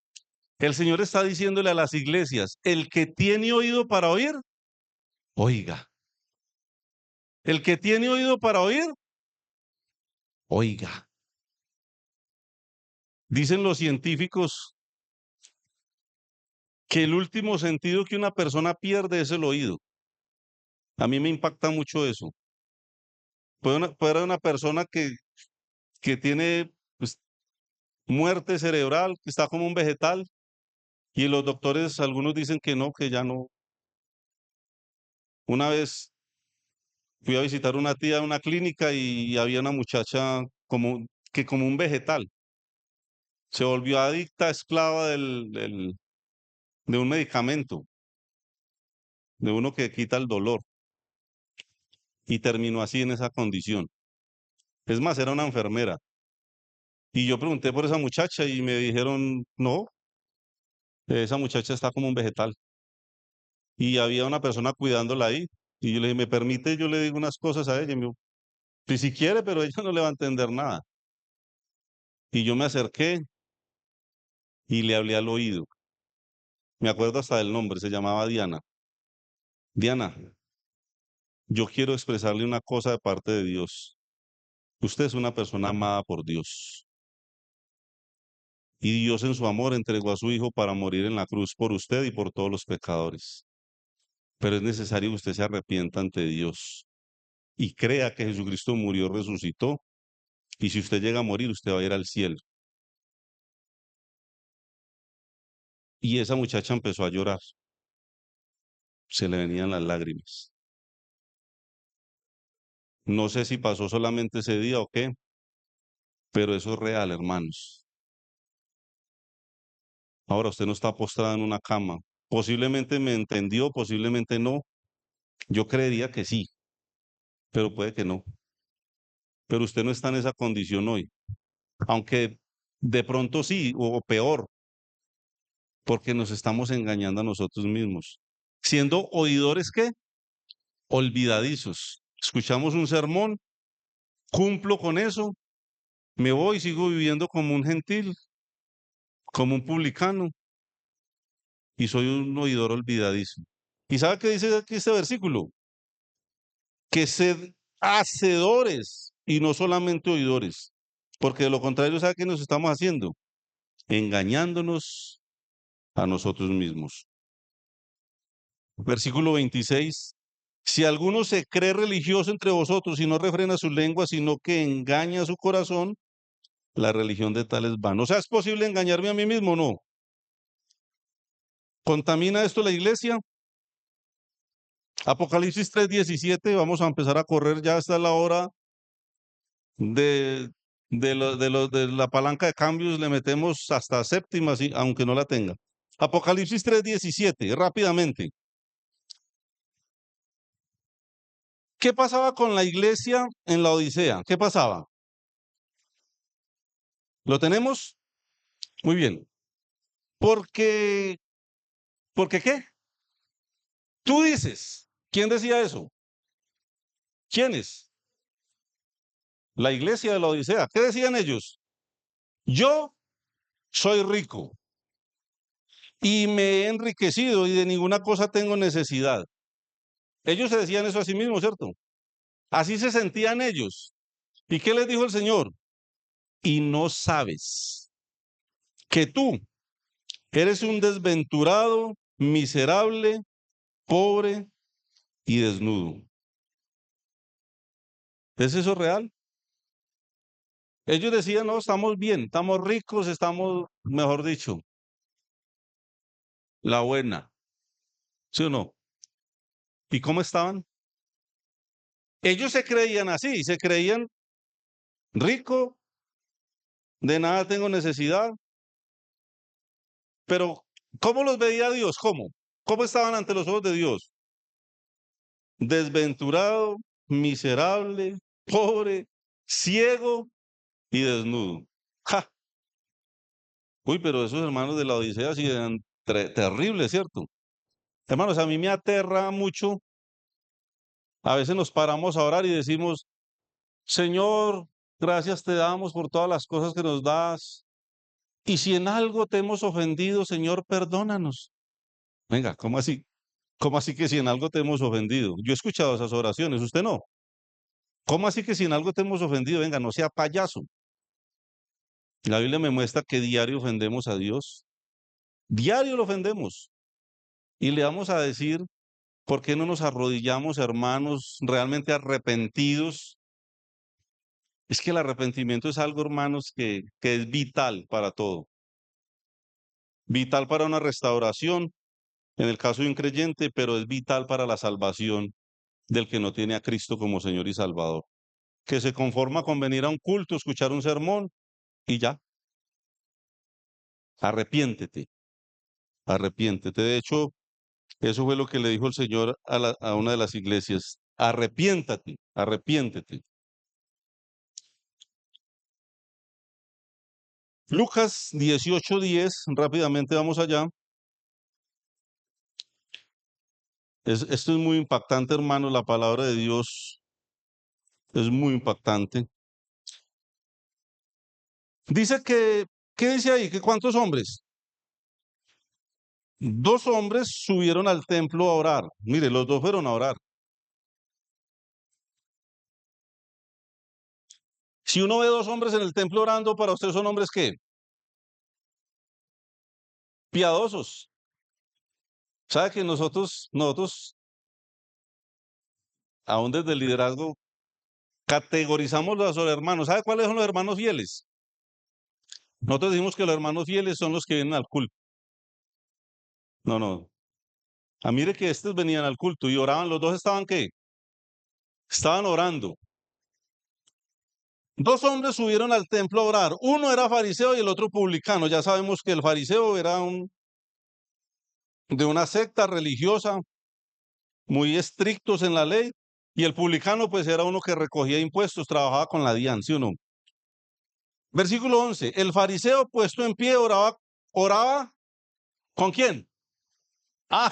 el Señor está diciéndole a las iglesias, el que tiene oído para oír, oiga. El que tiene oído para oír, oiga. Dicen los científicos que el último sentido que una persona pierde es el oído. A mí me impacta mucho eso. Puede haber una persona que tiene pues, muerte cerebral, que está como un vegetal, y los doctores, algunos dicen que no, que ya no. Una vez fui a visitar una tía en una clínica y había una muchacha como un vegetal. Se volvió adicta, esclava de un medicamento, de uno que quita el dolor, y terminó así en esa condición. Es más, era una enfermera. Y yo pregunté por esa muchacha y me dijeron, no, esa muchacha está como un vegetal. Y había una persona cuidándola ahí. Y yo le dije, ¿me permite? Yo le digo unas cosas a ella. Y me dijo, "Pues si quiere, pero ella no le va a entender nada". Y yo me acerqué y le hablé al oído. Me acuerdo hasta del nombre, se llamaba Diana. Diana, yo quiero expresarle una cosa de parte de Dios. Usted es una persona amada por Dios. Y Dios en su amor entregó a su Hijo para morir en la cruz por usted y por todos los pecadores. Pero es necesario que usted se arrepienta ante Dios y crea que Jesucristo murió, resucitó. Y si usted llega a morir, usted va a ir al cielo. Y esa muchacha empezó a llorar. Se le venían las lágrimas. No sé si pasó solamente ese día o qué, pero eso es real, hermanos. Ahora usted no está postrada en una cama. Posiblemente me entendió, posiblemente no. Yo creería que sí, pero puede que no. Pero usted no está en esa condición hoy. Aunque de pronto sí, o peor, porque nos estamos engañando a nosotros mismos. Siendo oidores, ¿qué? Olvidadizos. Escuchamos un sermón, cumplo con eso, me voy, sigo viviendo como un gentil, como un publicano, y soy un oidor olvidadizo. ¿Y sabe qué dice aquí este versículo? Que sed hacedores y no solamente oidores, porque de lo contrario, ¿sabe qué nos estamos haciendo? Engañándonos a nosotros mismos. Versículo 26. Si alguno se cree religioso entre vosotros y no refrena su lengua, sino que engaña su corazón, la religión de tales va. O sea, ¿es posible engañarme a mí mismo? No. ¿Contamina esto la iglesia? Apocalipsis 3:17, vamos a empezar a correr, ya está la hora de, de la palanca de cambios, le metemos hasta séptima, sí, aunque no la tenga. Apocalipsis 3:17, rápidamente. ¿Qué pasaba con la iglesia en la Odisea? ¿Qué pasaba? ¿Lo tenemos? Muy bien. Porque, ¿Porque qué? Tú dices. ¿Quién decía eso? ¿Quiénes? La iglesia de la Odisea. ¿Qué decían ellos? Yo soy rico y me he enriquecido y de ninguna cosa tengo necesidad. Ellos se decían eso a sí mismos, ¿cierto? Así se sentían ellos. ¿Y qué les dijo el Señor? Y no sabes que tú eres un desventurado, miserable, pobre y desnudo. ¿Es eso real? Ellos decían, no, estamos bien, estamos ricos, estamos, mejor dicho, la buena, ¿sí o no? ¿Y cómo estaban? Ellos se creían así, se creían rico, de nada tengo necesidad, pero ¿cómo los veía Dios? ¿Cómo? ¿Cómo estaban ante los ojos de Dios? Desventurado, miserable, pobre, ciego y desnudo. ¡Ja! Uy, pero esos hermanos de la Odisea sí eran terribles, ¿cierto? Hermanos, a mí me aterra mucho. A veces nos paramos a orar y decimos, Señor, gracias te damos por todas las cosas que nos das. Y si en algo te hemos ofendido, Señor, perdónanos. Venga, ¿cómo así? ¿Cómo así que si en algo te hemos ofendido? Yo he escuchado esas oraciones, usted no. ¿Cómo así que si en algo te hemos ofendido? Venga, no sea payaso. La Biblia me muestra que diario ofendemos a Dios. Diario lo ofendemos. Y le vamos a decir, ¿por qué no nos arrodillamos, hermanos, realmente arrepentidos? Es que el arrepentimiento es algo, hermanos, que es vital para todo. Vital para una restauración, en el caso de un creyente, pero es vital para la salvación del que no tiene a Cristo como Señor y Salvador. Que se conforma con venir a un culto, escuchar un sermón y ya. Arrepiéntete, arrepiéntete. De hecho, eso fue lo que le dijo el Señor a una de las iglesias. Arrepiéntate, arrepiéntete. Lucas 18:10, rápidamente vamos allá. Esto es muy impactante, hermano. La palabra de Dios es muy impactante. Dice que, ¿qué dice ahí? ¿Que cuántos hombres? Dos hombres subieron al templo a orar. Mire, los dos fueron a orar. Si uno ve dos hombres en el templo orando, para usted son hombres ¿qué? Piadosos. ¿Sabe que nosotros, aún desde el liderazgo, categorizamos a los hermanos? ¿Sabe cuáles son los hermanos fieles? Nosotros decimos que los hermanos fieles son los que vienen al culto. No, no. Mire que estos venían al culto y oraban. Los dos estaban ¿qué? Estaban orando. Dos hombres subieron al templo a orar. Uno era fariseo y el otro publicano. Ya sabemos que el fariseo era de una secta religiosa, muy estrictos en la ley, y el publicano pues era uno que recogía impuestos, trabajaba con la DIAN, ¿sí o no? Versículo 11. El fariseo puesto en pie oraba ¿con quién?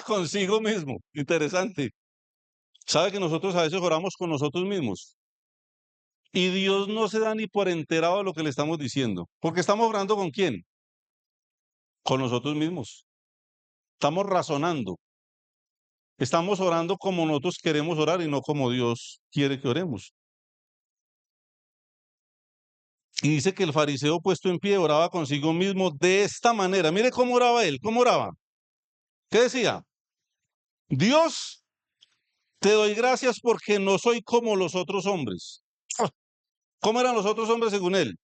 Consigo mismo. Interesante. ¿Sabe que nosotros a veces oramos con nosotros mismos? Y Dios no se da ni por enterado de lo que le estamos diciendo. Porque estamos orando ¿con quién? Con nosotros mismos. Estamos razonando. Estamos orando como nosotros queremos orar y no como Dios quiere que oremos. Y dice que el fariseo puesto en pie oraba consigo mismo de esta manera. Mire cómo oraba él. ¿Cómo oraba? ¿Qué decía? Dios, te doy gracias porque no soy como los otros hombres. ¿Cómo eran los otros hombres según él?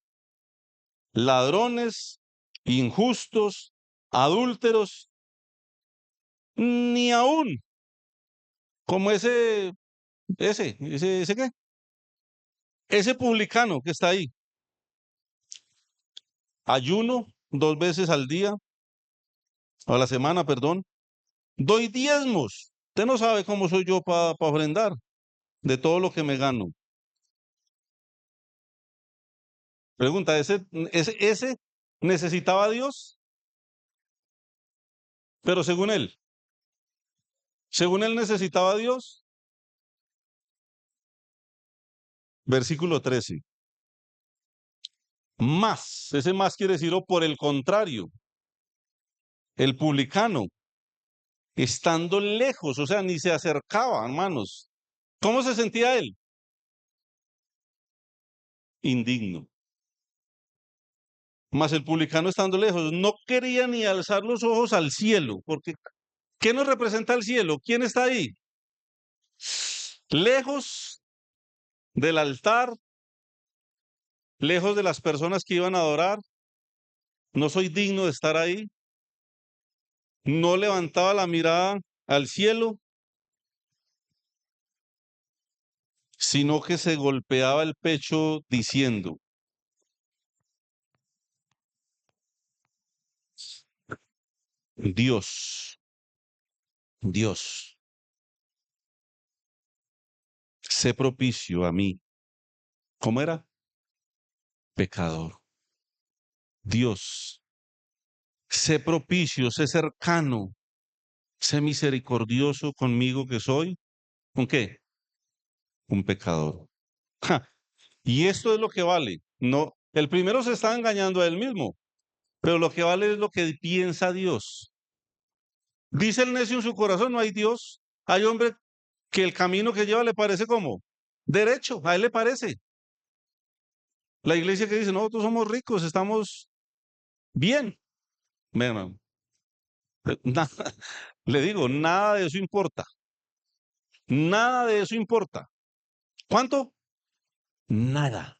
Ladrones, injustos, adúlteros, ni aún como ese qué, ese publicano que está ahí. Ayuno 2 veces al día, o a la semana, perdón. Doy diezmos. Usted no sabe cómo soy yo para ofrendar de todo lo que me gano. Pregunta, ¿ese necesitaba a Dios? Pero según él necesitaba a Dios. Versículo 13. Más, ese más quiere decir, o por el contrario, el publicano, estando lejos, o sea, ni se acercaba, hermanos. ¿Cómo se sentía él? Indigno. Mas el publicano estando lejos, no quería ni alzar los ojos al cielo, porque ¿qué nos representa el cielo? ¿Quién está ahí? Lejos del altar, lejos de las personas que iban a adorar. No soy digno de estar ahí. No levantaba la mirada al cielo, sino que se golpeaba el pecho diciendo, Dios, Dios, sé propicio a mí. ¿Cómo era? Pecador. Dios, sé propicio, sé cercano, sé misericordioso conmigo que soy. ¿Con qué? Un pecador. Ja, y esto es lo que vale. No, el primero se está engañando a él mismo, pero lo que vale es lo que piensa Dios. Dice el necio en su corazón, no hay Dios. Hay hombre que el camino que lleva le parece como derecho, a él le parece. La iglesia que dice, nosotros somos ricos, estamos bien. Bueno, le digo, nada de eso importa. Nada de eso importa. ¿Cuánto? Nada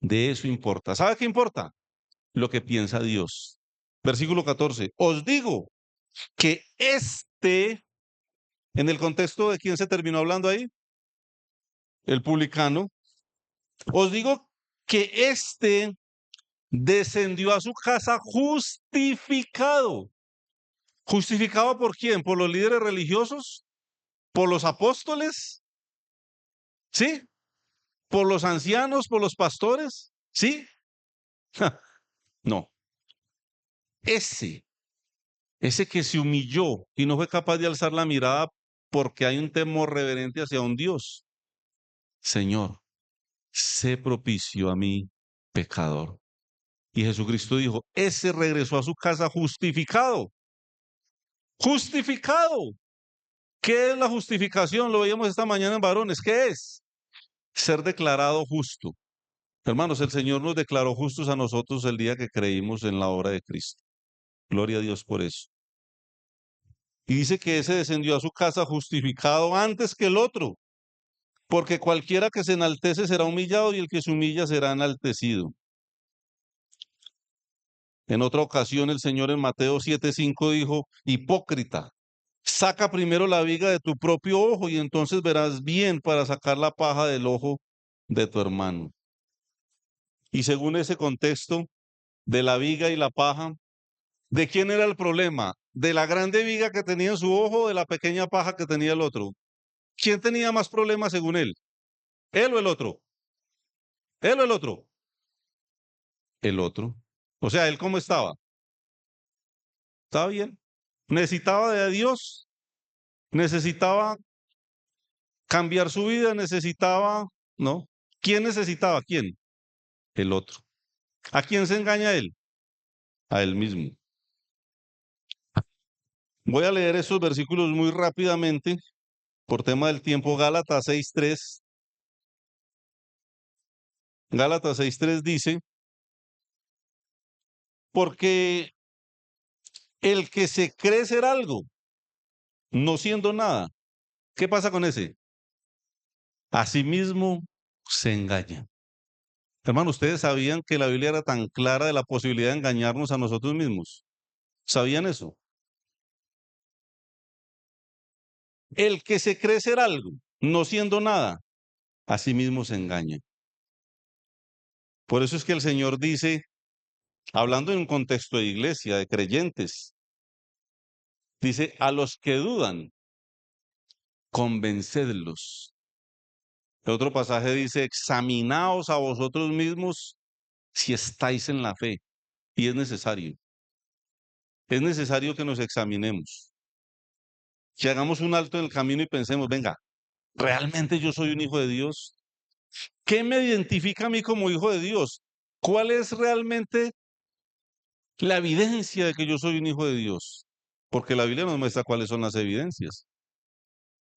de eso importa. ¿Sabe qué importa? Lo que piensa Dios. Versículo 14. Os digo que en el contexto de quién se terminó hablando ahí, el publicano, os digo que descendió a su casa justificado. ¿Justificado por quién? ¿Por los líderes religiosos? ¿Por los apóstoles? ¿Sí? ¿Por los ancianos? ¿Por los pastores? ¿Sí? No. Ese, ese que se humilló y no fue capaz de alzar la mirada porque hay un temor reverente hacia un Dios. Señor, sé propicio a mí, pecador. Y Jesucristo dijo, ese regresó a su casa justificado. Justificado. ¿Qué es la justificación? Lo veíamos esta mañana en varones. ¿Qué es? Ser declarado justo. Hermanos, el Señor nos declaró justos a nosotros el día que creímos en la obra de Cristo. Gloria a Dios por eso. Y dice que ese descendió a su casa justificado antes que el otro, porque cualquiera que se enaltece será humillado y el que se humilla será enaltecido. En otra ocasión el Señor en Mateo 7:5 dijo, hipócrita, saca primero la viga de tu propio ojo y entonces verás bien para sacar la paja del ojo de tu hermano. Y según ese contexto de la viga y la paja, ¿de quién era el problema? ¿De la grande viga que tenía en su ojo o de la pequeña paja que tenía el otro? ¿Quién tenía más problemas según él? ¿Él o el otro? ¿Él o el otro? El otro. O sea, ¿él cómo estaba? Estaba bien. Necesitaba de Dios, necesitaba cambiar su vida, necesitaba, ¿no? ¿Quién necesitaba? ¿Quién? El otro. ¿A quién se engaña él? A él mismo. Voy a leer esos versículos muy rápidamente por tema del tiempo. Gálatas 6:3. Gálatas 6:3 dice, porque el que se cree ser algo, no siendo nada, ¿qué pasa con ese? A sí mismo se engaña. Hermano, ¿ustedes sabían que la Biblia era tan clara de la posibilidad de engañarnos a nosotros mismos? ¿Sabían eso? El que se cree ser algo, no siendo nada, a sí mismo se engaña. Por eso es que el Señor dice, hablando en un contexto de iglesia, de creyentes, dice, a los que dudan, convencedlos. El otro pasaje dice, examinaos a vosotros mismos si estáis en la fe. Y es necesario. Es necesario que nos examinemos. Que hagamos un alto en el camino y pensemos, venga, ¿realmente yo soy un hijo de Dios? ¿Qué me identifica a mí como hijo de Dios? ¿Cuál es realmente la evidencia de que yo soy un hijo de Dios? Porque la Biblia nos muestra cuáles son las evidencias.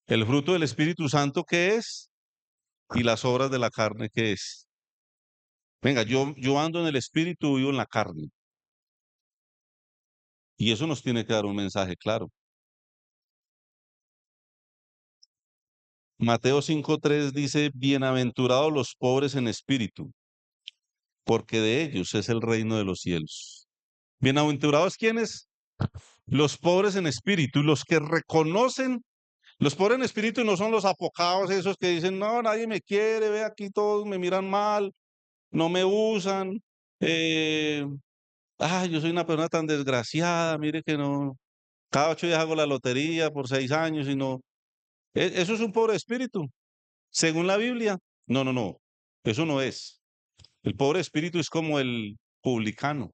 El fruto del Espíritu Santo, ¿qué es? Y las obras de la carne, ¿qué es? Venga, yo ando en el Espíritu, vivo en la carne. Y eso nos tiene que dar un mensaje claro. Mateo 5:3 dice, bienaventurados los pobres en espíritu, porque de ellos es el reino de los cielos. Bienaventurados, ¿quiénes? Los pobres en espíritu, los que reconocen, los pobres en espíritu no son los apocados, esos que dicen, no, nadie me quiere, ve aquí todos me miran mal, no me usan, yo soy una persona tan desgraciada, mire que no, cada 8 días hago la lotería por 6 años y no, eso es un pobre espíritu, según la Biblia. No, no, no, eso no es. El pobre espíritu es como el publicano,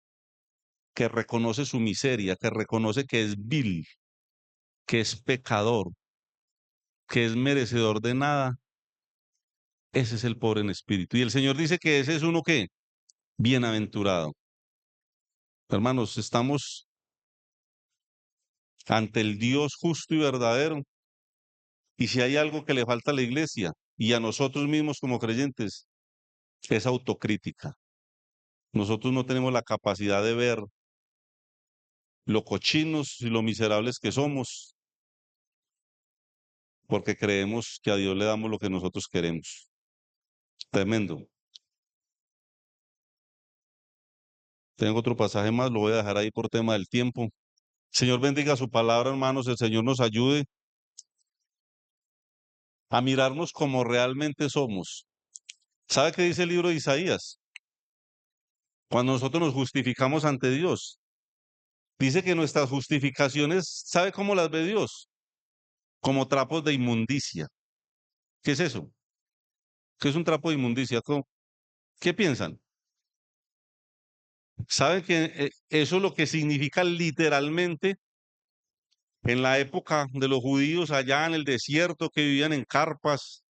que reconoce su miseria, que reconoce que es vil, que es pecador, que es merecedor de nada. Ese es el pobre en espíritu. Y el Señor dice que ese es uno que, bienaventurado. Hermanos, estamos ante el Dios justo y verdadero. Y si hay algo que le falta a la iglesia y a nosotros mismos como creyentes, es autocrítica. Nosotros no tenemos la capacidad de ver lo cochinos y lo miserables que somos, porque creemos que a Dios le damos lo que nosotros queremos. Tremendo. Tengo otro pasaje más, lo voy a dejar ahí por tema del tiempo. Señor bendiga su palabra, hermanos. El Señor nos ayude a mirarnos como realmente somos. ¿Sabe qué dice el libro de Isaías? Cuando nosotros nos justificamos ante Dios, dice que nuestras justificaciones, ¿sabe cómo las ve Dios? Como trapos de inmundicia. ¿Qué es eso? ¿Qué es un trapo de inmundicia? ¿Qué piensan? ¿Saben que eso lo que significa literalmente En la época de los judíos allá en el desierto que vivían en carpas,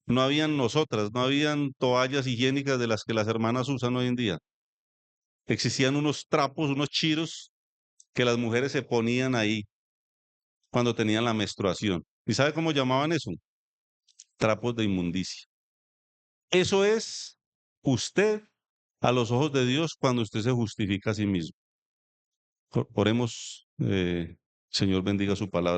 no habían nosotras, no habían toallas higiénicas de las que las hermanas usan hoy en día. Existían unos trapos, unos chiros que las mujeres se ponían ahí cuando tenían la menstruación. ¿Y sabe cómo llamaban eso? Trapos de inmundicia. Eso es usted a los ojos de Dios cuando usted se justifica a sí mismo. Oremos, Señor bendiga su palabra.